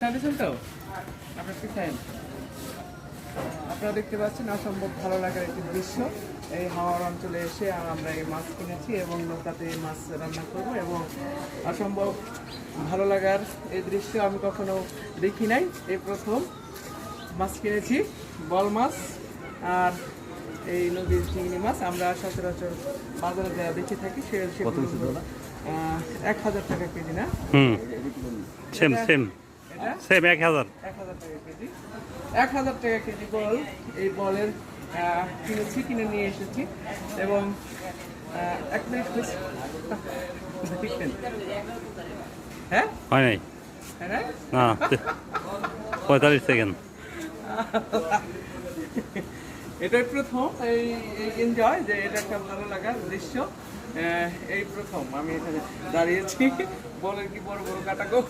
তো আপনার কি খান? আপনারা দেখতে পাচ্ছেন অসম্ভব ভালো লাগার একটি দৃশ্য। এই হাওড় অঞ্চলে এসে আমরা এই মাছ কিনেছি এবং নৌকাতে এই মাছ রান্না করব এবং অসম্ভব ভালো লাগার এই দৃশ্য আমি কখনো দেখি নাই। এই প্রথম মাছ কিনেছি, বল মাছ আর এই নদীর চিংড়ি মাছ। আমরা সচরাচর বাজারে যারা বেঁচে থাকি সেগুলো 1000 টাকা কেজি না? সেম সেম সেম 1000 1000 টাকা কেজি। 1000 টাকা কেজি বল। এই বলের কিনে নিয়ে এসেছি এবং 1 মিনিট দেখেন। হ্যাঁ হয় নাই হ্যাঁ না 45 সেকেন্ড। এটাই প্রথম এই এনজয় যে এটা একটা ভালো লাগার দৃশ্য। এই প্রথম আমি এখানে দাঁড়িয়েছি, বলের কি বড় বড় কাটা গো।